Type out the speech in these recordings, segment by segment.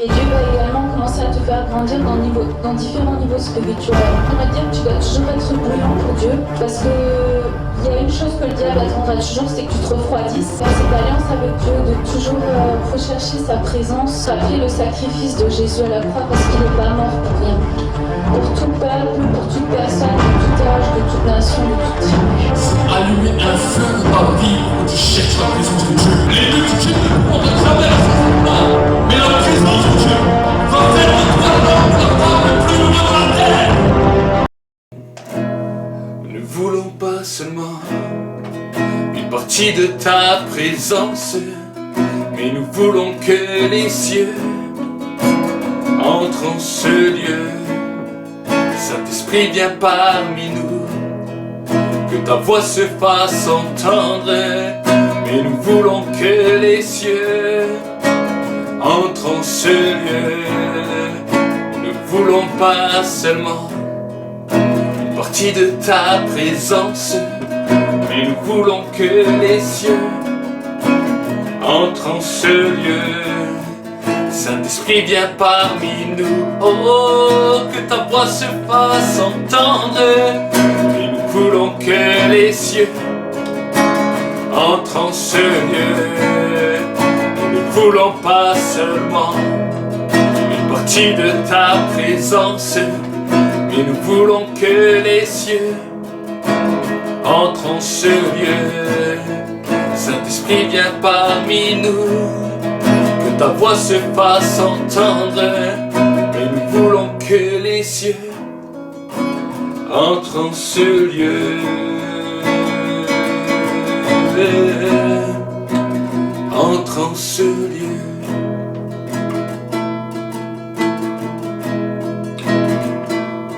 Et Dieu va également commencer à te faire grandir dans différents niveaux spirituels. On va dire que tu dois toujours être bouillant pour Dieu, parce que il y a une chose que le diable attendra toujours, c'est que tu te refroidisses. Dans cette alliance avec Dieu, de toujours rechercher sa présence, rappeler le sacrifice de Jésus à la croix, parce qu'il n'est pas mort pour rien. Pour tout peuple, pour toute personne, de tout âge, de toute nation, de toute tribu. Allumer un feu dans ta vie où tu cherches la présence de Dieu. Les multitudes ne pourront te traverser pas, mais la présence de Dieu va faire de toi l'homme le plus heureux de la terre. Nous ne voulons pas seulement une partie de ta présence, mais nous voulons que les cieux entrent en ce lieu. Saint-Esprit, viens parmi nous, que ta voix se fasse entendre, mais nous voulons que les cieux entrent en ce lieu. Nous ne voulons pas seulement une partie de ta présence, mais nous voulons que les cieux entrent en ce lieu. Saint-Esprit, viens parmi nous, oh, que ta voix se fasse entendre, et nous voulons que les cieux entrent en ce lieu. Nous ne voulons pas seulement une partie de ta présence, mais nous voulons que les cieux entrent en ce lieu. Saint-Esprit, viens parmi nous, que ta voix se fasse entendre, mais nous voulons que les cieux entrent en ce lieu. Entrent en ce lieu.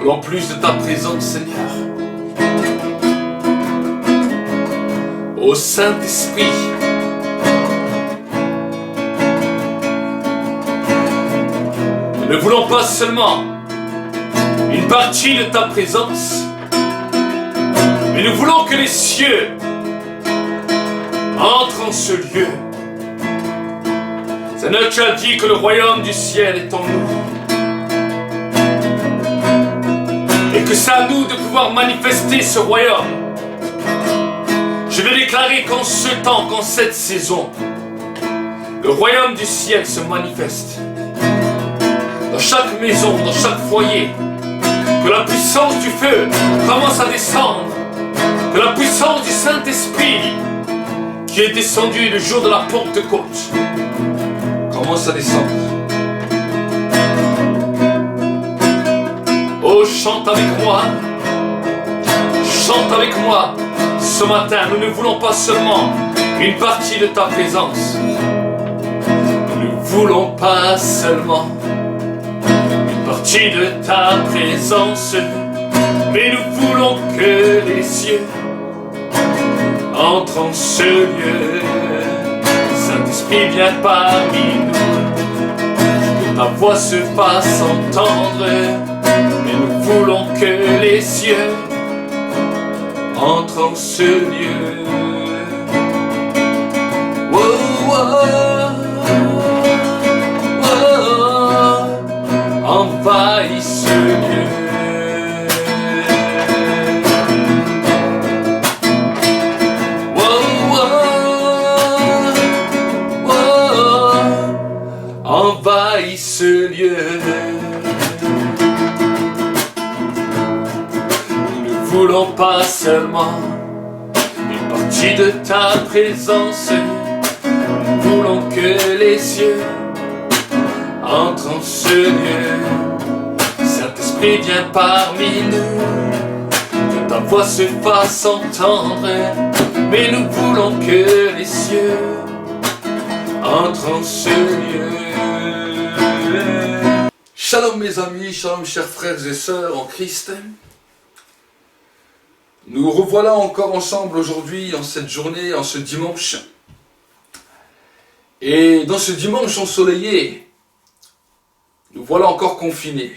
En plus de ta présence, Seigneur, ô Saint-Esprit, nous ne voulons pas seulement une partie de ta présence, mais nous voulons que les cieux entrent en ce lieu. Seigneur, tu as dit que le royaume du ciel est en nous, et que c'est à nous de pouvoir manifester ce royaume. Je vais déclarer qu'en ce temps, qu'en cette saison, le royaume du ciel se manifeste dans chaque maison, dans chaque foyer. Que la puissance du feu commence à descendre, que la puissance du Saint-Esprit qui est descendu le jour de la Pentecôte commence à descendre. Oh, chante avec moi ce matin. Nous ne voulons pas seulement une partie de ta présence, nous ne voulons pas seulement une partie de ta présence, mais nous voulons que les cieux entrent en ce lieu. Saint-Esprit, viens parmi nous, que ta voix se fasse entendre, mais nous voulons que les cieux entrent en ce lieu. Oh, oh, oh, oh, envahis ce lieu. Envahis ce lieu. Nous ne voulons pas seulement une partie de ta présence, nous voulons que les cieux entrent en ce lieu. Saint-Esprit, viens parmi nous, que ta voix se fasse entendre, mais nous voulons que les cieux entrent en ce lieu. Shalom mes amis, shalom chers frères et sœurs en Christ. Nous revoilà encore ensemble aujourd'hui, en cette journée, en ce dimanche. Et dans ce dimanche ensoleillé, nous voilà encore confinés.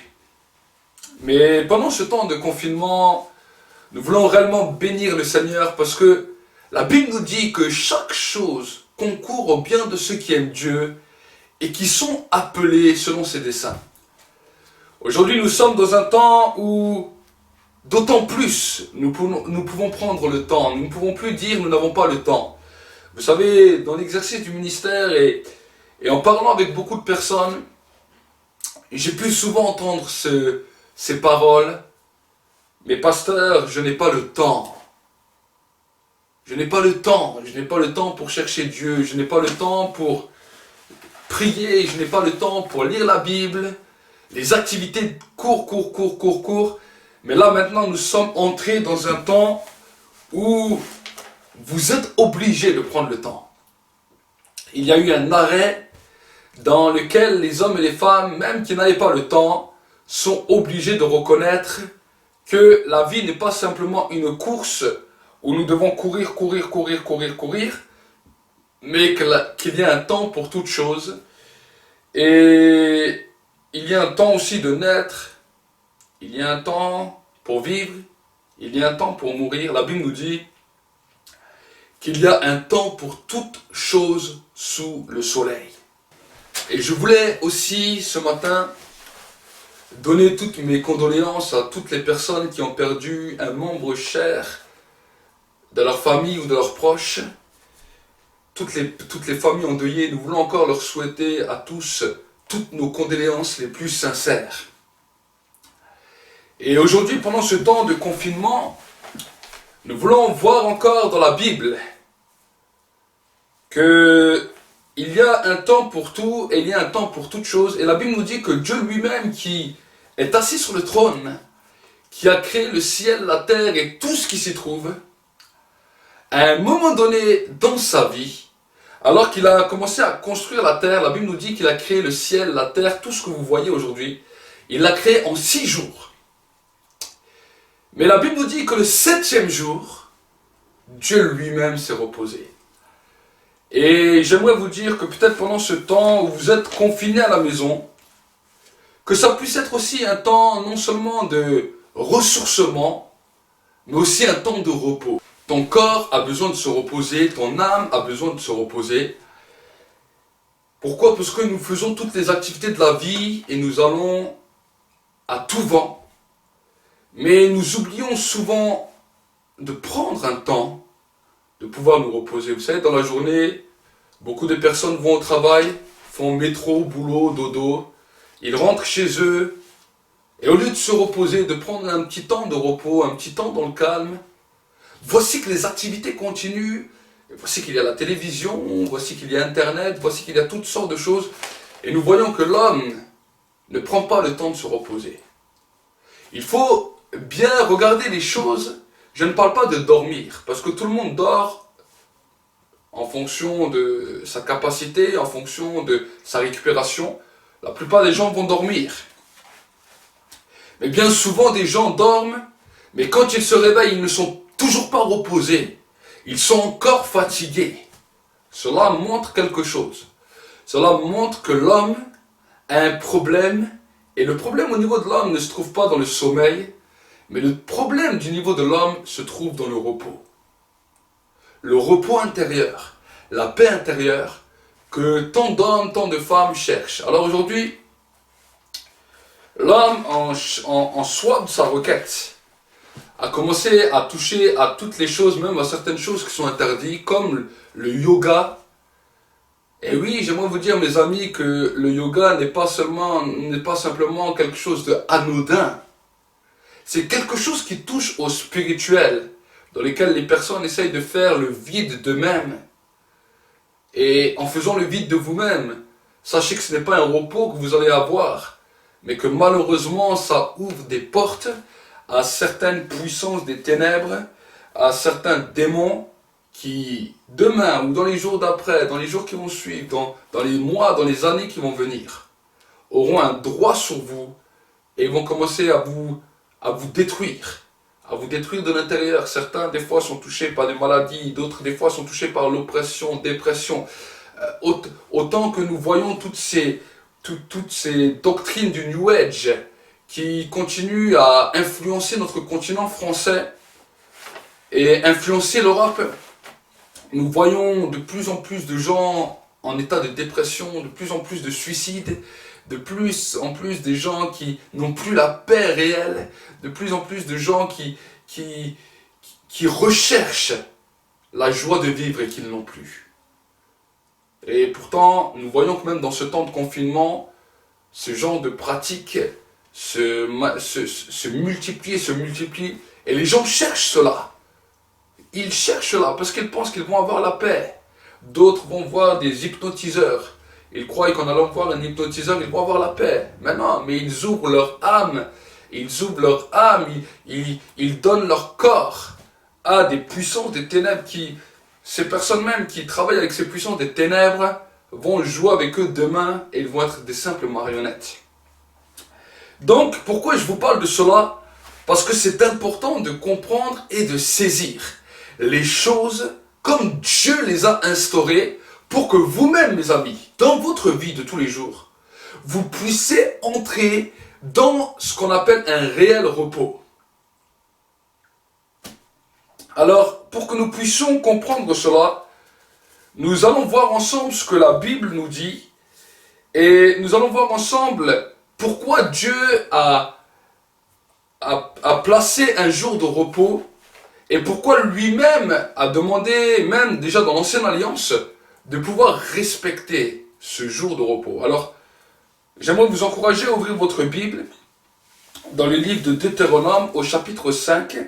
Mais pendant ce temps de confinement, nous voulons réellement bénir le Seigneur parce que la Bible nous dit que chaque chose concourt au bien de ceux qui aiment Dieu et qui sont appelés selon ses desseins. Aujourd'hui, nous sommes dans un temps où, d'autant plus, nous pouvons prendre le temps. Nous ne pouvons plus dire nous n'avons pas le temps. Vous savez, dans l'exercice du ministère et en parlant avec beaucoup de personnes, j'ai pu souvent entendre ces paroles. Mais pasteur, je n'ai pas le temps. Je n'ai pas le temps. Je n'ai pas le temps pour chercher Dieu. Je n'ai pas le temps pour prier. Je n'ai pas le temps pour lire la Bible. Les activités courent. Mais là maintenant, nous sommes entrés dans un temps où vous êtes obligés de prendre le temps. Il y a eu un arrêt dans lequel les hommes et les femmes, même qui n'avaient pas le temps, sont obligés de reconnaître que la vie n'est pas simplement une course où nous devons courir, mais qu'il y a un temps pour toute chose. Et il y a un temps aussi de naître, il y a un temps pour vivre, il y a un temps pour mourir. La Bible nous dit qu'il y a un temps pour toute chose sous le soleil. Et je voulais aussi ce matin donner toutes mes condoléances à toutes les personnes qui ont perdu un membre cher de leur famille ou de leurs proches. Toutes les familles endeuillées, nous voulons encore leur souhaiter à tous toutes nos condoléances les plus sincères. Et aujourd'hui, pendant ce temps de confinement, nous voulons voir encore dans la Bible qu'il y a un temps pour tout et il y a un temps pour toute chose. Et la Bible nous dit que Dieu lui-même qui est assis sur le trône, qui a créé le ciel, la terre et tout ce qui s'y trouve, à un moment donné dans sa vie, alors qu'il a commencé à construire la terre, la Bible nous dit qu'il a créé le ciel, la terre, tout ce que vous voyez aujourd'hui, il l'a créé en 6 jours. Mais la Bible nous dit que le 7e jour, Dieu lui-même s'est reposé. Et j'aimerais vous dire que peut-être pendant ce temps où vous êtes confinés à la maison, que ça puisse être aussi un temps non seulement de ressourcement, mais aussi un temps de repos. Ton corps a besoin de se reposer, ton âme a besoin de se reposer. Pourquoi? Parce que nous faisons toutes les activités de la vie et nous allons à tout vent. Mais nous oublions souvent de prendre un temps de pouvoir nous reposer. Vous savez, dans la journée, beaucoup de personnes vont au travail, font métro, boulot, dodo. Ils rentrent chez eux et au lieu de se reposer, de prendre un petit temps de repos, un petit temps dans le calme, voici que les activités continuent, voici qu'il y a la télévision, voici qu'il y a Internet, voici qu'il y a toutes sortes de choses. Et nous voyons que l'homme ne prend pas le temps de se reposer. Il faut bien regarder les choses. Je ne parle pas de dormir, parce que tout le monde dort en fonction de sa capacité, en fonction de sa récupération. La plupart des gens vont dormir. Mais bien souvent, des gens dorment, mais quand ils se réveillent, ils ne sont toujours pas reposés. Ils sont encore fatigués. Cela montre quelque chose. Cela montre que l'homme a un problème. Et le problème au niveau de l'homme ne se trouve pas dans le sommeil, mais le problème du niveau de l'homme se trouve dans le repos. Le repos intérieur, la paix intérieure que tant d'hommes, tant de femmes cherchent. Alors aujourd'hui, l'homme en soif de sa requête a commencé à toucher à toutes les choses, même à certaines choses qui sont interdites, comme le yoga. Et oui, j'aimerais vous dire, mes amis, que le yoga n'est pas simplement quelque chose d'anodin. C'est quelque chose qui touche au spirituel, dans lequel les personnes essayent de faire le vide d'eux-mêmes. Et en faisant le vide de vous-même, sachez que ce n'est pas un repos que vous allez avoir, mais que malheureusement, ça ouvre des portes à certaines puissances des ténèbres, à certains démons qui, demain ou dans les jours d'après, dans les jours qui vont suivre, dans les mois, dans les années qui vont venir, auront un droit sur vous et vont commencer à vous détruire de l'intérieur. Certains, des fois, sont touchés par des maladies, d'autres, des fois, sont touchés par l'oppression, dépression. Autant que nous voyons toutes ces doctrines du New Age qui continuent à influencer notre continent français et influencer l'Europe. Nous voyons de plus en plus de gens en état de dépression, de plus en plus de suicides, de plus en plus des gens qui n'ont plus la paix réelle, de plus en plus de gens qui recherchent la joie de vivre et qui ne l'ont plus. Et pourtant, nous voyons que même dans ce temps de confinement, ce genre de pratiques se multiplient, et les gens cherchent cela. Ils cherchent cela parce qu'ils pensent qu'ils vont avoir la paix. D'autres vont voir des hypnotiseurs. Ils croient qu'en allant voir un hypnotiseur, ils vont avoir la paix. Mais non, mais ils ouvrent leur âme. Ils donnent leur corps à des puissances des ténèbres ces personnes même qui travaillent avec ces puissances des ténèbres vont jouer avec eux demain et ils vont être des simples marionnettes. Donc, pourquoi je vous parle de cela? Parce que c'est important de comprendre et de saisir les choses comme Dieu les a instaurées pour que vous-même, mes amis, dans votre vie de tous les jours, vous puissiez entrer dans ce qu'on appelle un réel repos. Alors, pour que nous puissions comprendre cela, nous allons voir ensemble ce que la Bible nous dit et nous allons voir ensemble pourquoi Dieu a placé un jour de repos et pourquoi lui-même a demandé, même déjà dans l'Ancienne Alliance, de pouvoir respecter ce jour de repos. Alors, j'aimerais vous encourager à ouvrir votre Bible dans le livre de Deutéronome au chapitre 5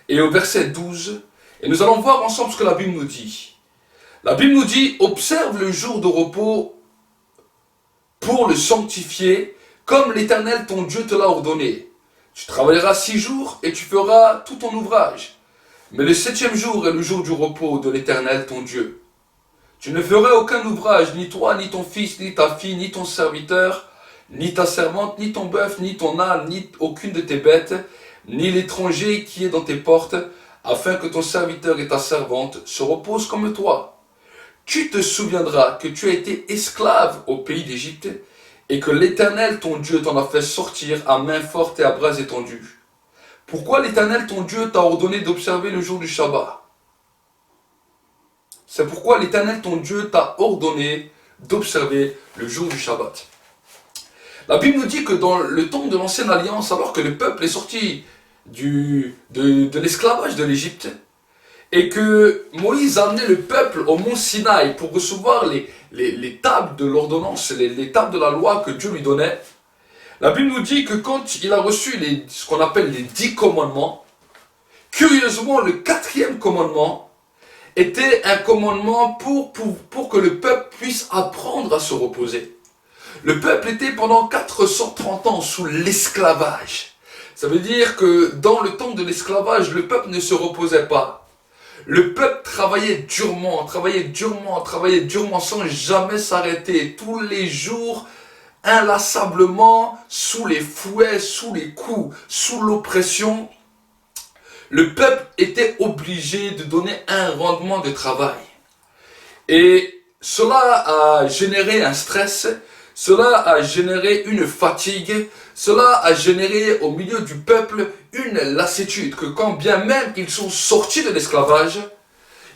et au verset 12. Et nous allons voir ensemble ce que la Bible nous dit. La Bible nous dit, observe le jour de repos pour le sanctifier, comme l'Éternel ton Dieu te l'a ordonné. Tu travailleras 6 jours et tu feras tout ton ouvrage. Mais le 7e jour est le jour du repos de l'Éternel ton Dieu. Tu ne feras aucun ouvrage, ni toi, ni ton fils, ni ta fille, ni ton serviteur, ni ta servante, ni ton bœuf, ni ton âne, ni aucune de tes bêtes, ni l'étranger qui est dans tes portes, afin que ton serviteur et ta servante se reposent comme toi. Tu te souviendras que tu as été esclave au pays d'Égypte, et que l'Éternel ton Dieu t'en a fait sortir à main forte et à bras étendus. Pourquoi l'Éternel ton Dieu t'a ordonné d'observer le jour du Shabbat? C'est pourquoi l'Éternel ton Dieu t'a ordonné d'observer le jour du Shabbat. La Bible nous dit que dans le temps de l'Ancienne Alliance, alors que le peuple est sorti de l'esclavage de l'Égypte, et que Moïse a amené le peuple au mont Sinaï pour recevoir les tables de l'ordonnance, les tables de la loi que Dieu lui donnait, la Bible nous dit que quand il a reçu ce qu'on appelle les 10 commandements, curieusement le 4e commandement était un commandement pour que le peuple puisse apprendre à se reposer. Le peuple était pendant 430 ans sous l'esclavage. Ça veut dire que dans le temps de l'esclavage, le peuple ne se reposait pas. Le peuple travaillait durement sans jamais s'arrêter. Tous les jours, inlassablement, sous les fouets, sous les coups, sous l'oppression. Le peuple était obligé de donner un rendement de travail. Et cela a généré un stress, cela a généré une fatigue, cela a généré au milieu du peuple une lassitude, que quand bien même ils sont sortis de l'esclavage,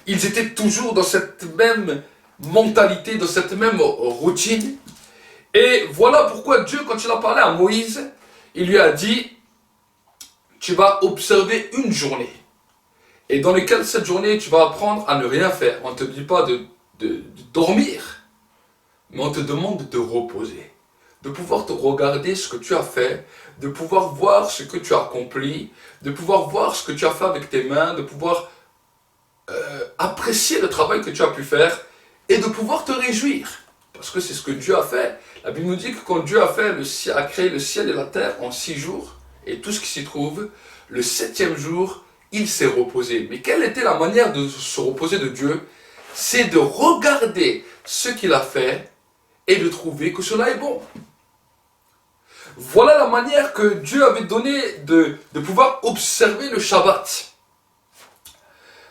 ils étaient toujours dans cette même mentalité, dans cette même routine. Et voilà pourquoi Dieu, quand il a parlé à Moïse, il lui a dit, tu vas observer une journée, et dans laquelle cette journée, tu vas apprendre à ne rien faire. On ne te dit pas de dormir, mais on te demande de te reposer, de pouvoir te regarder ce que tu as fait, de pouvoir voir ce que tu as accompli, de pouvoir voir ce que tu as fait avec tes mains, de pouvoir apprécier le travail que tu as pu faire et de pouvoir te réjouir. Parce que c'est ce que Dieu a fait. La Bible nous dit que quand Dieu a créé le ciel et la terre en 6 jours, et tout ce qui s'y trouve, le 7e jour, il s'est reposé. Mais quelle était la manière de se reposer de Dieu? C'est de regarder ce qu'il a fait et de trouver que cela est bon. Voilà la manière que Dieu avait donné de pouvoir observer le Shabbat.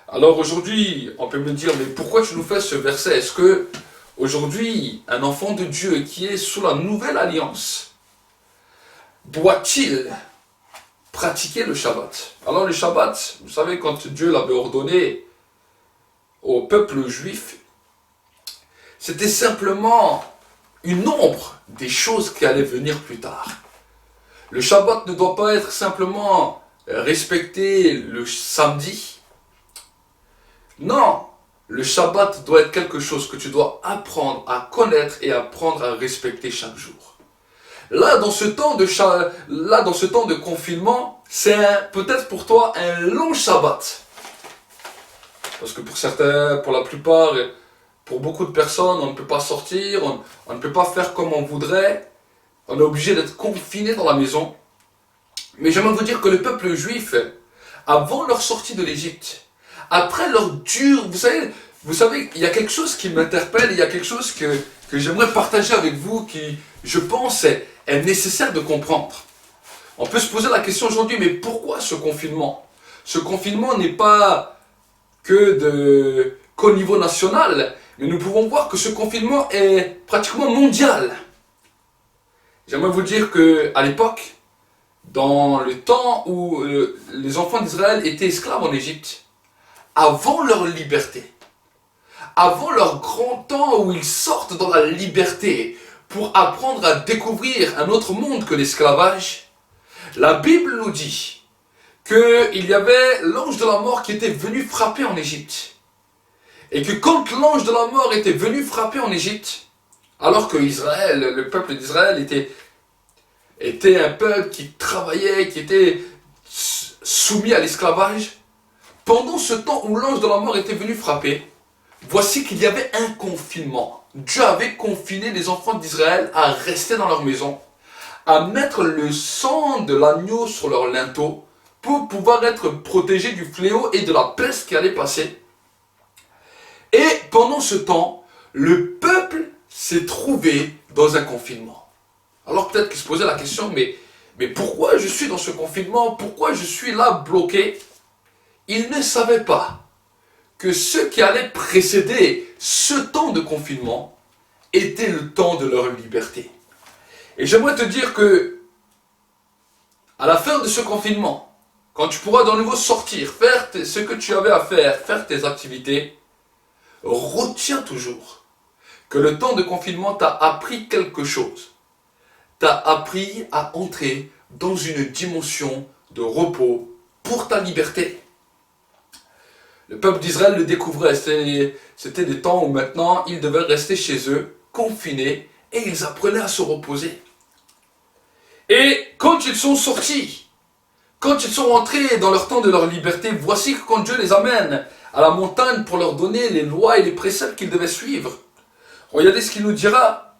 Alors aujourd'hui, on peut me dire, mais pourquoi tu nous fais ce verset? Est-ce que aujourd'hui, un enfant de Dieu qui est sous la nouvelle alliance, doit-il pratiquer le Shabbat? Alors le Shabbat, vous savez, quand Dieu l'avait ordonné au peuple juif, c'était simplement une ombre des choses qui allaient venir plus tard. Le Shabbat ne doit pas être simplement respecté le samedi. Non, le Shabbat doit être quelque chose que tu dois apprendre à connaître et apprendre à respecter chaque jour. Là, dans ce temps de confinement, c'est peut-être pour toi un long Shabbat. Parce que pour certains, pour la plupart, pour beaucoup de personnes, on ne peut pas sortir, on ne peut pas faire comme on voudrait. On est obligé d'être confiné dans la maison. Mais j'aimerais vous dire que le peuple juif, avant leur sortie de l'Égypte, après leur dur... Vous savez, il y a quelque chose qui m'interpelle, il y a quelque chose que j'aimerais partager avec vous, qui, je pense, est nécessaire de comprendre. On peut se poser la question aujourd'hui, mais pourquoi ce confinement? Ce confinement n'est pas qu'au niveau national, mais nous pouvons voir que ce confinement est pratiquement mondial. J'aimerais vous dire qu'à l'époque, dans le temps où les enfants d'Israël étaient esclaves en Égypte, avant leur liberté, avant leur grand temps où ils sortent dans la liberté pour apprendre à découvrir un autre monde que l'esclavage, la Bible nous dit qu'il y avait l'ange de la mort qui était venu frapper en Égypte. Et que quand l'ange de la mort était venu frapper en Égypte, alors que Israël, le peuple d'Israël était un peuple qui travaillait, qui était soumis à l'esclavage, pendant ce temps où l'ange de la mort était venu frapper, voici qu'il y avait un confinement. Dieu avait confiné les enfants d'Israël à rester dans leur maison, à mettre le sang de l'agneau sur leur linteau pour pouvoir être protégés du fléau et de la peste qui allait passer. Et pendant ce temps, le peuple s'est trouvé dans un confinement. Alors peut-être qu'il se posait la question, mais pourquoi je suis dans ce confinement? Pourquoi je suis là bloqué? Ils ne savaient pas que ce qui allait précéder ce temps de confinement était le temps de leur liberté. Et j'aimerais te dire que, à la fin de ce confinement, quand tu pourras de nouveau sortir, faire ce que tu avais à faire tes activités, retiens toujours que le temps de confinement t'a appris quelque chose. T'a appris à entrer dans une dimension de repos pour ta liberté. Le peuple d'Israël le découvrait. C'était des temps où maintenant ils devaient rester chez eux, confinés, et ils apprenaient à se reposer. Et quand ils sont sortis, quand ils sont rentrés dans leur temps de leur liberté, voici que quand Dieu les amène à la montagne pour leur donner les lois et les préceptes qu'ils devaient suivre, regardez ce qu'il nous dira.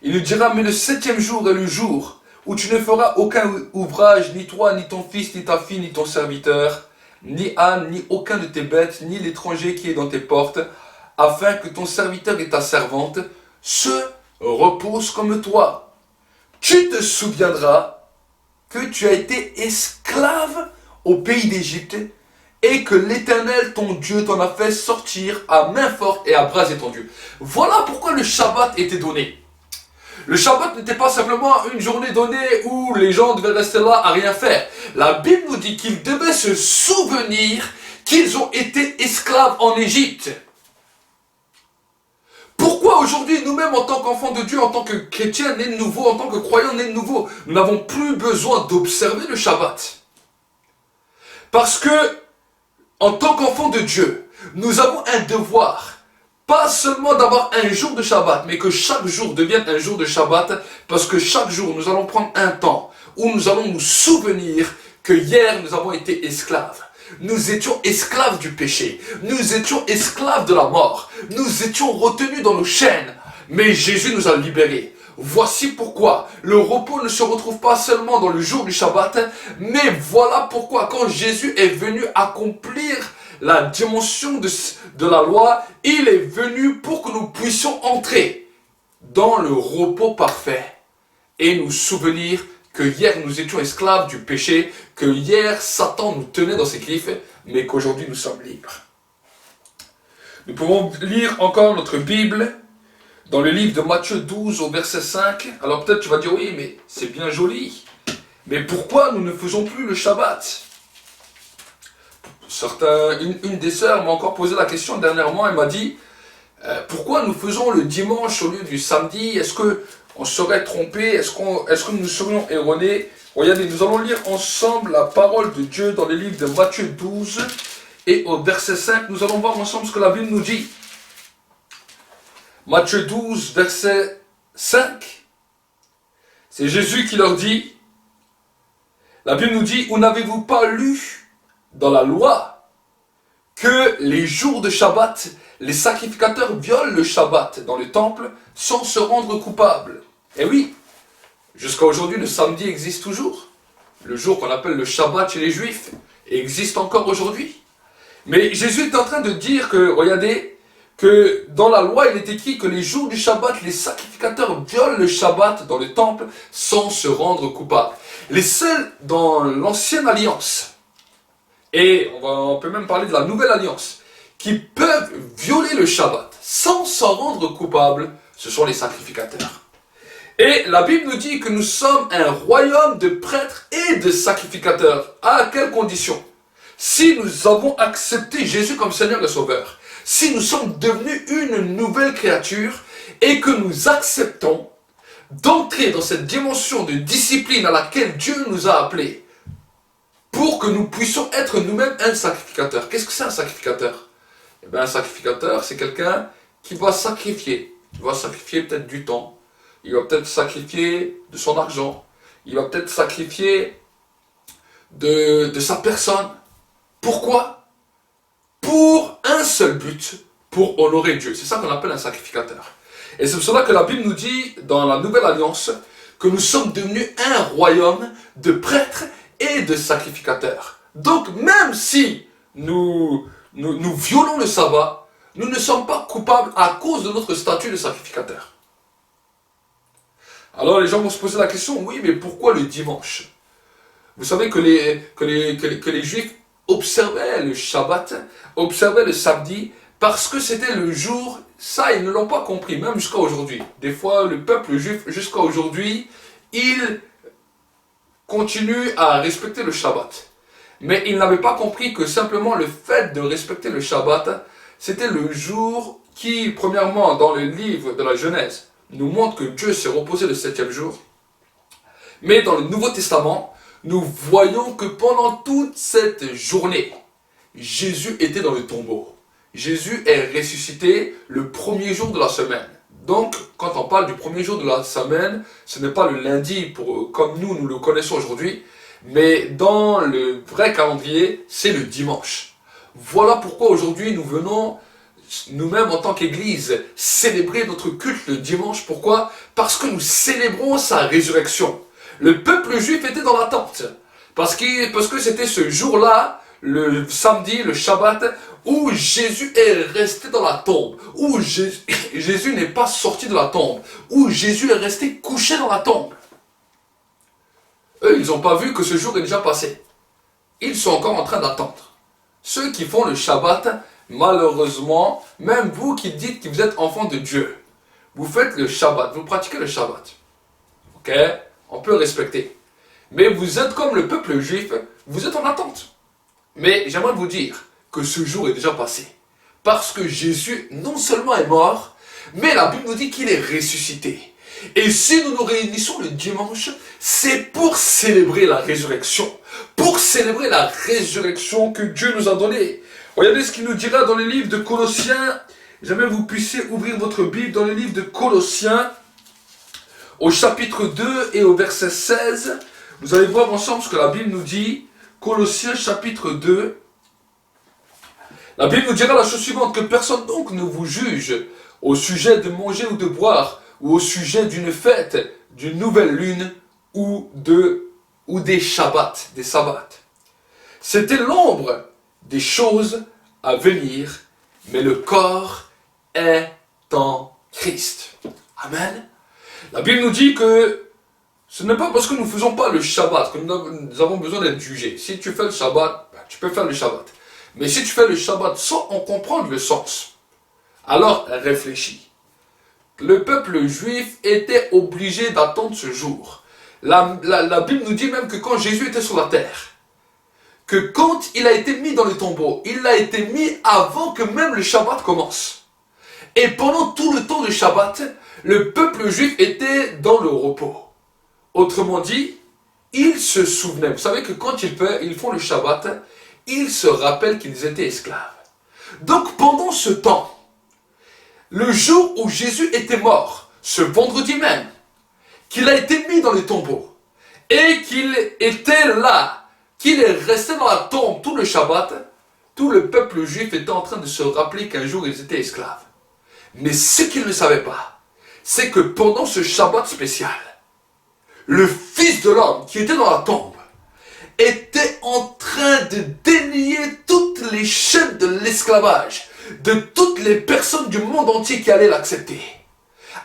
Il nous dira, mais le 7e jour est le jour où tu ne feras aucun ouvrage, ni toi, ni ton fils, ni ta fille, ni ton serviteur, ni âne, ni aucun de tes bêtes, ni l'étranger qui est dans tes portes, afin que ton serviteur et ta servante se reposent comme toi. Tu te souviendras que tu as été esclave au pays d'Égypte et que l'Éternel, ton Dieu, t'en a fait sortir à main forte et à bras étendus. Voilà pourquoi le Shabbat était donné. Le Shabbat n'était pas simplement une journée donnée où les gens devaient rester là à rien faire. La Bible nous dit qu'ils devaient se souvenir qu'ils ont été esclaves en Égypte. Pourquoi aujourd'hui, nous-mêmes, en tant qu'enfants de Dieu, en tant que chrétiens nés de nouveau, en tant que croyants nés de nouveau, nous n'avons plus besoin d'observer le Shabbat? Parce que, en tant qu'enfants de Dieu, nous avons un devoir. Pas seulement d'avoir un jour de Shabbat, mais que chaque jour devienne un jour de Shabbat, parce que chaque jour, nous allons prendre un temps où nous allons nous souvenir que hier, nous avons été esclaves. Nous étions esclaves du péché. Nous étions esclaves de la mort. Nous étions retenus dans nos chaînes. Mais Jésus nous a libérés. Voici pourquoi le repos ne se retrouve pas seulement dans le jour du Shabbat, mais voilà pourquoi quand Jésus est venu accomplir la dimension de la loi, il est venu pour que nous puissions entrer dans le repos parfait et nous souvenir que hier nous étions esclaves du péché, que hier Satan nous tenait dans ses griffes, mais qu'aujourd'hui nous sommes libres. Nous pouvons lire encore notre Bible dans le livre de Matthieu 12 au verset 5. Alors peut-être tu vas dire, oui, mais c'est bien joli. Mais pourquoi nous ne faisons plus le Shabbat? Une des sœurs m'a encore posé la question dernièrement, elle m'a dit, Pourquoi nous faisons le dimanche au lieu du samedi? Est-ce qu'on serait trompé? Est-ce que nous serions erronés? Regardez, nous allons lire ensemble la parole de Dieu dans les livres de Matthieu 12 et au verset 5. Nous allons voir ensemble ce que la Bible nous dit. Matthieu 12, verset 5. C'est Jésus qui leur dit, la Bible nous dit, « Ou n'avez-vous pas lu dans la loi que les jours de Shabbat, les sacrificateurs violent le Shabbat dans le temple sans se rendre coupables ?» Eh oui, jusqu'à aujourd'hui, le samedi existe toujours. Le jour qu'on appelle le Shabbat chez les Juifs existe encore aujourd'hui. Mais Jésus est en train de dire que, regardez, que dans la loi, il est écrit que les jours du Shabbat, les sacrificateurs violent le Shabbat dans le temple sans se rendre coupables. Les seuls dans l'ancienne alliance, et on peut même parler de la nouvelle alliance, qui peuvent violer le Shabbat sans s'en rendre coupables, ce sont les sacrificateurs. Et la Bible nous dit que nous sommes un royaume de prêtres et de sacrificateurs. À quelles conditions? Si nous avons accepté Jésus comme Seigneur et Sauveur, si nous sommes devenus une nouvelle créature et que nous acceptons d'entrer dans cette dimension de discipline à laquelle Dieu nous a appelés pour que nous puissions être nous-mêmes un sacrificateur. Qu'est-ce que c'est un sacrificateur? Eh bien, un sacrificateur, c'est quelqu'un qui va sacrifier. Il va sacrifier peut-être du temps, il va peut-être sacrifier de son argent, il va peut-être sacrifier de sa personne. Pourquoi? Pour un seul but, pour honorer Dieu. C'est ça qu'on appelle un sacrificateur. Et c'est pour cela que la Bible nous dit, dans la Nouvelle Alliance, que nous sommes devenus un royaume de prêtres et de sacrificateurs. Donc, même si nous violons le sabbat, nous ne sommes pas coupables à cause de notre statut de sacrificateur. Alors, les gens vont se poser la question, oui, mais pourquoi le dimanche? Vous savez que les Juifs observaient le Shabbat, observaient le samedi, parce que c'était le jour, ça ils ne l'ont pas compris, même jusqu'à aujourd'hui. Des fois, le peuple juif, jusqu'à aujourd'hui, il continue à respecter le Shabbat. Mais ils n'avaient pas compris que simplement le fait de respecter le Shabbat, c'était le jour qui, premièrement, dans le livre de la Genèse, nous montre que Dieu s'est reposé le 7e jour. Mais dans le Nouveau Testament, nous voyons que pendant toute cette journée, Jésus était dans le tombeau. Jésus est ressuscité le premier jour de la semaine. Donc, quand on parle du premier jour de la semaine, ce n'est pas le lundi comme nous le connaissons aujourd'hui, mais dans le vrai calendrier, c'est le dimanche. Voilà pourquoi aujourd'hui nous venons, nous-mêmes en tant qu'Église, célébrer notre culte le dimanche. Pourquoi? Parce que nous célébrons sa résurrection. Le peuple juif était dans l'attente. Parce que c'était ce jour-là, le samedi, le Shabbat, où Jésus est resté dans la tombe, où Jésus n'est pas sorti de la tombe, où Jésus est resté couché dans la tombe. Eux, ils n'ont pas vu que ce jour est déjà passé. Ils sont encore en train d'attendre. Ceux qui font le Shabbat, malheureusement, même vous qui dites que vous êtes enfant de Dieu, vous faites le Shabbat, vous pratiquez le Shabbat. Ok? On peut respecter. Mais vous êtes comme le peuple juif, vous êtes en attente. Mais j'aimerais vous dire que ce jour est déjà passé. Parce que Jésus non seulement est mort, mais la Bible nous dit qu'il est ressuscité. Et si nous nous réunissons le dimanche, c'est pour célébrer la résurrection. Pour célébrer la résurrection que Dieu nous a donnée. Regardez ce qu'il nous dira dans le livre de Colossiens. J'aimerais que vous puissiez ouvrir votre Bible dans le livre de Colossiens, au chapitre 2 et au verset 16. Vous allez voir ensemble ce que la Bible nous dit. Colossiens chapitre 2. La Bible nous dira la chose suivante, que personne donc ne vous juge au sujet de manger ou de boire, ou au sujet d'une fête, d'une nouvelle lune, ou des Shabbats, des sabbats. C'était l'ombre des choses à venir, mais le corps est en Christ. Amen. La Bible nous dit que ce n'est pas parce que nous ne faisons pas le Shabbat que nous avons besoin d'être jugés. Si tu fais le Shabbat, tu peux faire le Shabbat. Mais si tu fais le Shabbat sans en comprendre le sens, alors réfléchis. Le peuple juif était obligé d'attendre ce jour. La Bible nous dit même que quand Jésus était sur la terre, que quand il a été mis dans le tombeau, il a été mis avant que même le Shabbat commence. Et pendant tout le temps du Shabbat, le peuple juif était dans le repos. Autrement dit, ils se souvenaient. Vous savez que quand ils font le Shabbat, ils se rappellent qu'ils étaient esclaves. Donc pendant ce temps, le jour où Jésus était mort, ce vendredi même, qu'il a été mis dans le tombeau, et qu'il était là, qu'il est resté dans la tombe tout le Shabbat, tout le peuple juif était en train de se rappeler qu'un jour ils étaient esclaves. Mais ce qu'ils ne savaient pas, c'est que pendant ce Shabbat spécial, le Fils de l'homme qui était dans la tombe était en train de dénier toutes les chaînes de l'esclavage, de toutes les personnes du monde entier qui allaient l'accepter.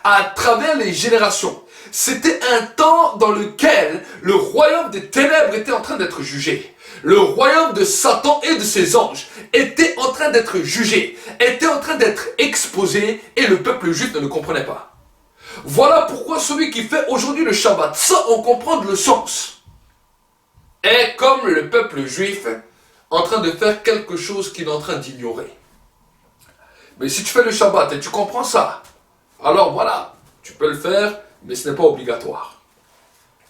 À travers les générations, c'était un temps dans lequel le royaume des ténèbres était en train d'être jugé. Le royaume de Satan et de ses anges était en train d'être jugé, était en train d'être exposé, et le peuple juif ne le comprenait pas. Voilà pourquoi celui qui fait aujourd'hui le Shabbat, sans en comprendre le sens, est comme le peuple juif en train de faire quelque chose qu'il est en train d'ignorer. Mais si tu fais le Shabbat et tu comprends ça, alors voilà, tu peux le faire, mais ce n'est pas obligatoire.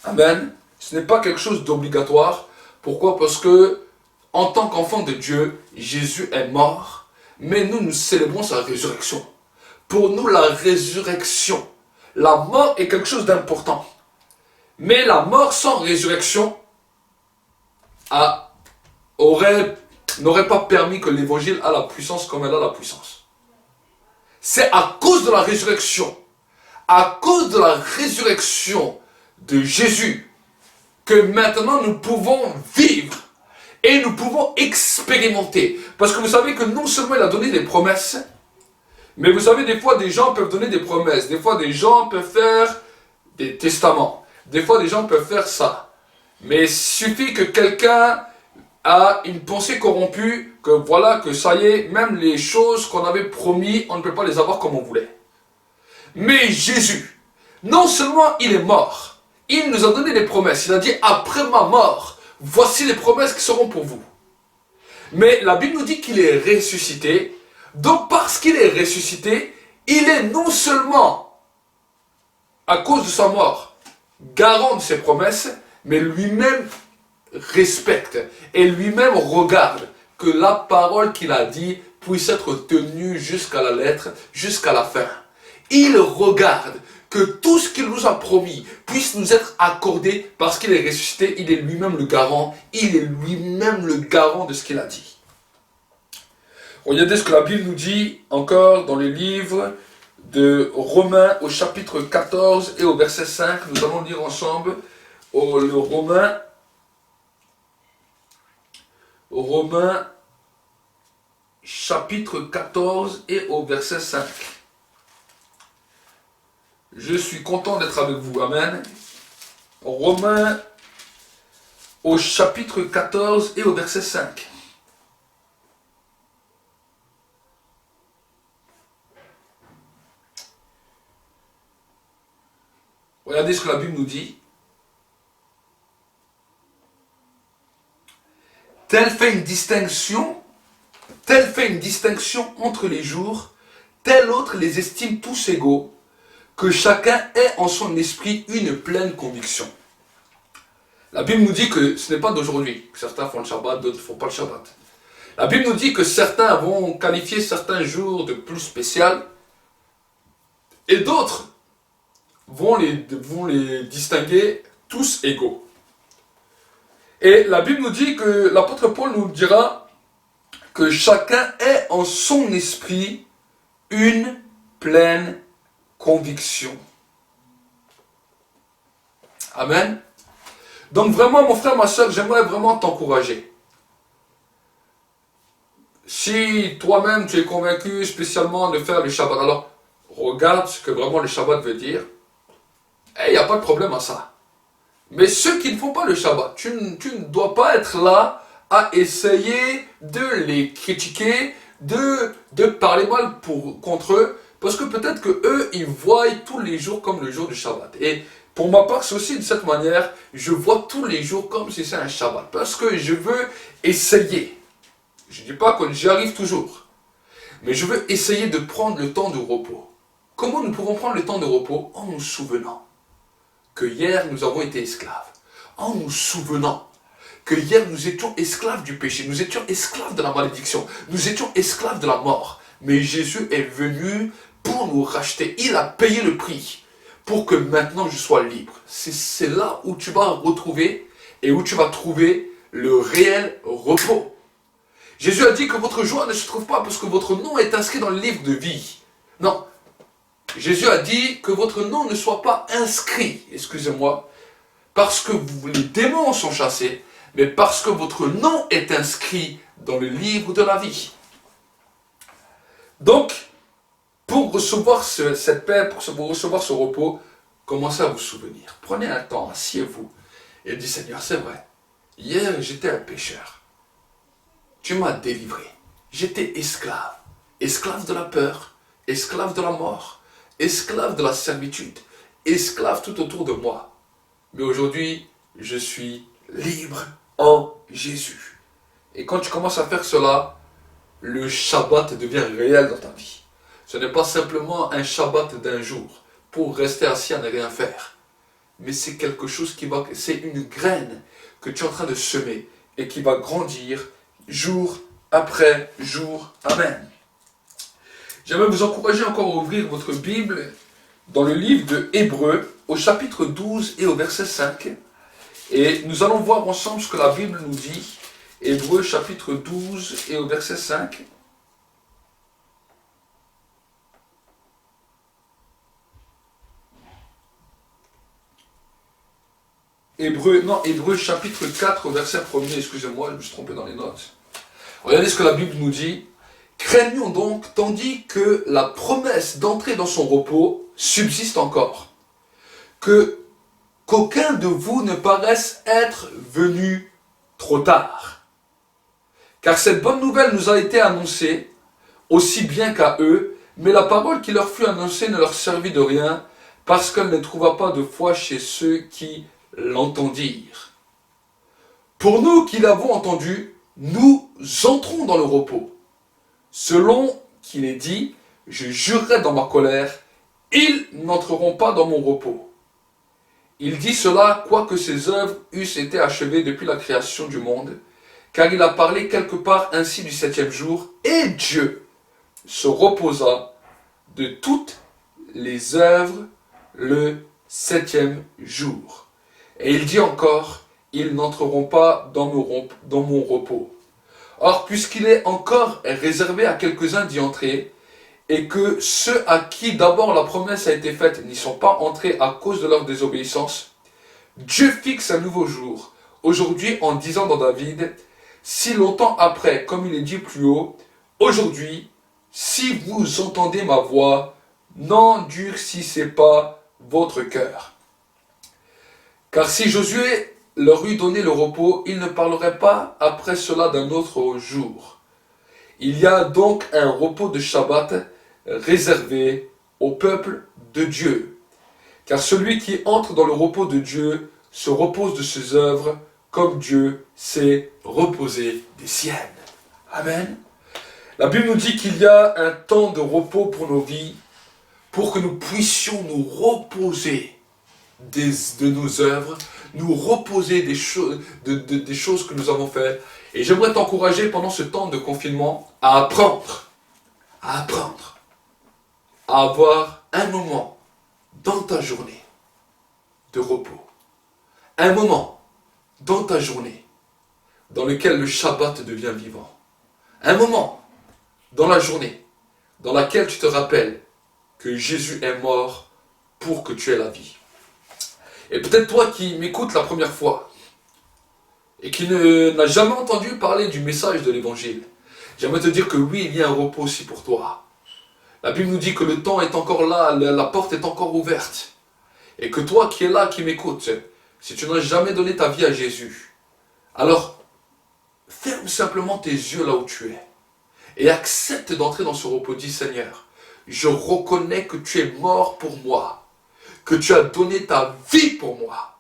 Amen. Ce n'est pas quelque chose d'obligatoire. Pourquoi? Parce que, en tant qu'enfant de Dieu, Jésus est mort, mais nous célébrons sa résurrection. Pour nous, la résurrection, la mort est quelque chose d'important. Mais la mort sans résurrection n'aurait pas permis que l'évangile a la puissance comme elle a la puissance. C'est à cause de la résurrection, de Jésus, que maintenant nous pouvons vivre et nous pouvons expérimenter. Parce que vous savez que non seulement il a donné des promesses, mais vous savez, des fois des gens peuvent donner des promesses, des fois des gens peuvent faire des testaments, des fois des gens peuvent faire ça. Mais il suffit que quelqu'un a une pensée corrompue, que voilà, que ça y est, même les choses qu'on avait promis, on ne peut pas les avoir comme on voulait. Mais Jésus, non seulement il est mort, il nous a donné des promesses. Il a dit, après ma mort, voici les promesses qui seront pour vous. Mais la Bible nous dit qu'il est ressuscité. Donc parce qu'il est ressuscité, il est non seulement, à cause de sa mort, garant de ses promesses, mais lui-même respecte et lui-même regarde que la parole qu'il a dit puisse être tenue jusqu'à la lettre, jusqu'à la fin. Il regarde que tout ce qu'il nous a promis puisse nous être accordé parce qu'il est ressuscité. Il est lui-même le garant. Il est lui-même le garant de ce qu'il a dit. Regardez ce que la Bible nous dit encore dans le livre de Romains au chapitre 14 et au verset 5. Nous allons lire ensemble le Romains chapitre 14 et au verset 5. Je suis content d'être avec vous. Amen. Romains au chapitre 14 et au verset 5. Regardez ce que la Bible nous dit. Tel fait une distinction entre les jours, tel autre les estime tous égaux, que chacun ait en son esprit une pleine conviction. La Bible nous dit que ce n'est pas d'aujourd'hui, que certains font le Shabbat, d'autres ne font pas le Shabbat. La Bible nous dit que certains vont qualifier certains jours de plus spéciaux, et d'autres vont les distinguer tous égaux. Et la Bible nous dit que l'apôtre Paul nous dira que chacun ait en son esprit une pleine conviction. Amen. Donc vraiment, mon frère, ma soeur, j'aimerais vraiment t'encourager. Si toi-même tu es convaincu spécialement de faire le Shabbat, alors regarde ce que vraiment le Shabbat veut dire. Et il n'y a pas de problème à ça. Mais ceux qui ne font pas le Shabbat, tu ne dois pas être là à essayer de les critiquer, de parler mal contre eux, parce que peut-être que eux ils voient tous les jours comme le jour du Shabbat. Et pour ma part, c'est aussi de cette manière, je vois tous les jours comme si c'est un Shabbat, parce que je veux essayer. Je ne dis pas que j'y arrive toujours, Mais je veux essayer de prendre le temps de repos. Comment nous pouvons prendre le temps de repos? En nous souvenant que hier nous avons été esclaves. En nous souvenant que hier nous étions esclaves du péché, nous étions esclaves de la malédiction, nous étions esclaves de la mort. Mais Jésus est venu pour nous racheter. Il a payé le prix pour que maintenant je sois libre. C'est là où tu vas retrouver et où tu vas trouver le réel repos. Jésus a dit que votre joie ne se trouve pas parce que votre nom est inscrit dans le livre de vie. Non. Jésus a dit que votre nom ne soit pas inscrit, excusez-moi, parce que les démons sont chassés, mais parce que votre nom est inscrit dans le livre de la vie. Donc, pour recevoir cette paix, pour recevoir ce repos, commencez à vous souvenir. Prenez un temps, asseyez-vous et dites, Seigneur, c'est vrai, hier j'étais un pécheur. Tu m'as délivré. J'étais esclave. Esclave de la peur, esclave de la mort, esclave de la servitude, esclave tout autour de moi. Mais aujourd'hui, je suis libre en Jésus. Et quand tu commences à faire cela, le Shabbat devient réel dans ta vie. Ce n'est pas simplement un Shabbat d'un jour pour rester assis à ne rien faire. Mais c'est quelque chose c'est une graine que tu es en train de semer et qui va grandir jour après jour. Amen. J'aimerais vous encourager encore à ouvrir votre Bible dans le livre de Hébreux, au chapitre 12 et au verset 5. Et nous allons voir ensemble ce que la Bible nous dit. Hébreux, chapitre 12 et au verset 5. Hébreux chapitre 4 au verset 1er, excusez-moi, je me suis trompé dans les notes. Regardez ce que la Bible nous dit. Craignons donc, tandis que la promesse d'entrer dans son repos subsiste encore, qu'aucun de vous ne paraisse être venu trop tard. Car cette bonne nouvelle nous a été annoncée, aussi bien qu'à eux, mais la parole qui leur fut annoncée ne leur servit de rien, parce qu'elle ne trouva pas de foi chez ceux qui l'entendirent. Pour nous qui l'avons entendu, nous entrons dans le repos. Selon qu'il est dit, je jurerai dans ma colère, ils n'entreront pas dans mon repos. Il dit cela, quoique ses œuvres eussent été achevées depuis la création du monde, car il a parlé quelque part ainsi du 7e jour, et Dieu se reposa de toutes les œuvres le 7e jour. Et il dit encore, ils n'entreront pas dans mon repos. Or, puisqu'il est encore réservé à quelques-uns d'y entrer, et que ceux à qui d'abord la promesse a été faite n'y sont pas entrés à cause de leur désobéissance, Dieu fixe un nouveau jour, aujourd'hui en disant dans David, si longtemps après, comme il est dit plus haut, aujourd'hui, si vous entendez ma voix, n'endurcissez pas votre cœur. Car si Josué leur eût donné le repos, il ne parlerait pas après cela d'un autre jour. Il y a donc un repos de Shabbat réservé au peuple de Dieu. Car celui qui entre dans le repos de Dieu se repose de ses œuvres comme Dieu s'est reposé des siennes. Amen. La Bible nous dit qu'il y a un temps de repos pour nos vies, pour que nous puissions nous reposer de nos œuvres, nous reposer des choses que nous avons faites. Et j'aimerais t'encourager pendant ce temps de confinement à apprendre, à avoir un moment dans ta journée de repos. Un moment dans ta journée dans lequel le Shabbat devient vivant. Un moment dans la journée dans laquelle tu te rappelles que Jésus est mort pour que tu aies la vie. Et peut-être toi qui m'écoutes la première fois et qui n'a jamais entendu parler du message de l'évangile, j'aimerais te dire que oui, il y a un repos aussi pour toi. La Bible nous dit que le temps est encore là, la porte est encore ouverte. Et que toi qui es là, qui m'écoutes, si tu n'as jamais donné ta vie à Jésus, alors ferme simplement tes yeux là où tu es et accepte d'entrer dans ce repos. Dis Seigneur, je reconnais que tu es mort pour moi, que tu as donné ta vie pour moi,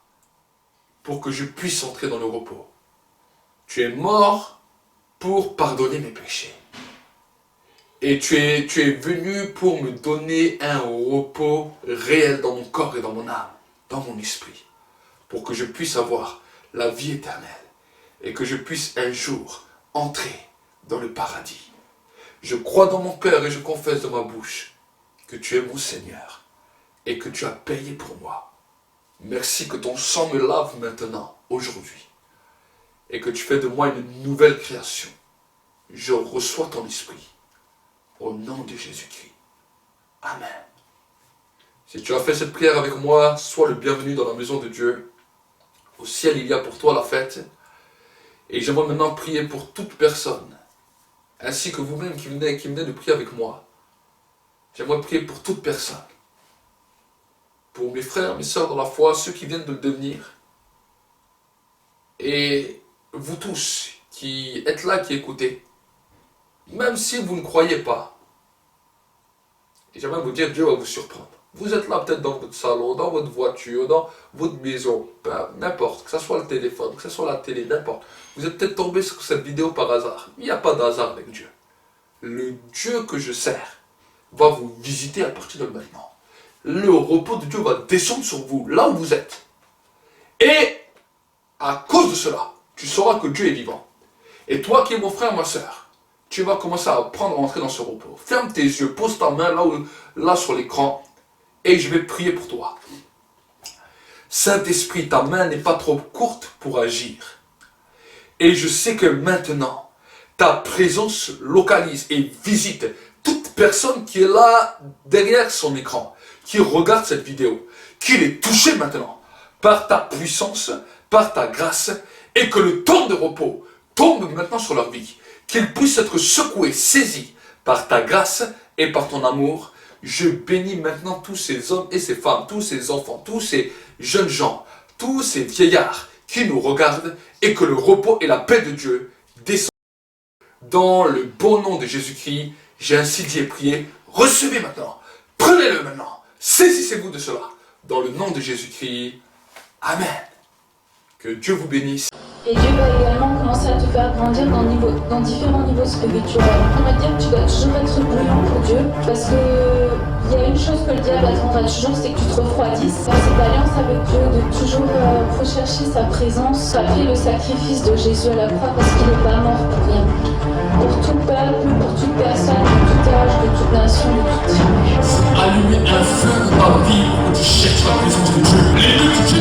pour que je puisse entrer dans le repos. Tu es mort pour pardonner mes péchés. Et tu es venu pour me donner un repos réel dans mon corps et dans mon âme, dans mon esprit, pour que je puisse avoir la vie éternelle et que je puisse un jour entrer dans le paradis. Je crois dans mon cœur et je confesse de ma bouche que tu es mon Seigneur et que tu as payé pour moi. Merci que ton sang me lave maintenant, aujourd'hui, et que tu fais de moi une nouvelle création. Je reçois ton esprit. Au nom de Jésus-Christ. Amen. Si tu as fait cette prière avec moi, sois le bienvenu dans la maison de Dieu. Au ciel, il y a pour toi la fête. Et j'aimerais maintenant prier pour toute personne, ainsi que vous-même qui venez de prier avec moi. J'aimerais prier pour toute personne. Pour mes frères, mes sœurs dans la foi, ceux qui viennent de le devenir. Et vous tous qui êtes là, qui écoutez. Même si vous ne croyez pas, et j'aimerais vous dire, Dieu va vous surprendre. Vous êtes là peut-être dans votre salon, dans votre voiture, dans votre maison, n'importe, que ce soit le téléphone, que ce soit la télé, n'importe. Vous êtes peut-être tombé sur cette vidéo par hasard. Il n'y a pas de hasard avec Dieu. Le Dieu que je sers va vous visiter à partir de maintenant. Le repos de Dieu va descendre sur vous, là où vous êtes. Et à cause de cela, tu sauras que Dieu est vivant. Et toi qui es mon frère, ma soeur, tu vas commencer à apprendre à entrer dans ce repos. Ferme tes yeux, pose ta main là sur l'écran et je vais prier pour toi. Saint-Esprit, ta main n'est pas trop courte pour agir. Et je sais que maintenant, ta présence localise et visite toute personne qui est là derrière son écran, qui regarde cette vidéo, qu'il est touché maintenant par ta puissance, par ta grâce, et que le temps de repos tombe maintenant sur leur vie. Qu'ils puissent être secoués, saisis par ta grâce et par ton amour. Je bénis maintenant tous ces hommes et ces femmes, tous ces enfants, tous ces jeunes gens, tous ces vieillards qui nous regardent et que le repos et la paix de Dieu descendent. Dans le beau nom de Jésus-Christ, j'ai ainsi dit et prié. Recevez maintenant, prenez-le maintenant, saisissez-vous de cela. Dans le nom de Jésus-Christ, Amen. Que Dieu vous bénisse. Et Dieu va également commencer à te faire grandir dans différents niveaux spirituels. On va dire que tu dois toujours être bouillant pour Dieu, parce que il y a une chose que le diable attendra toujours, c'est que tu te refroidisses. Dans cette alliance avec Dieu, de toujours rechercher sa présence, après le sacrifice de Jésus à la croix, parce qu'il n'est pas mort pour rien. Pour tout peuple, pour toute personne, de tout âge, de toute nation, de toute tribu. Allumer un feu dans ta vie où tu cherches la présence de Dieu. Les deux, tu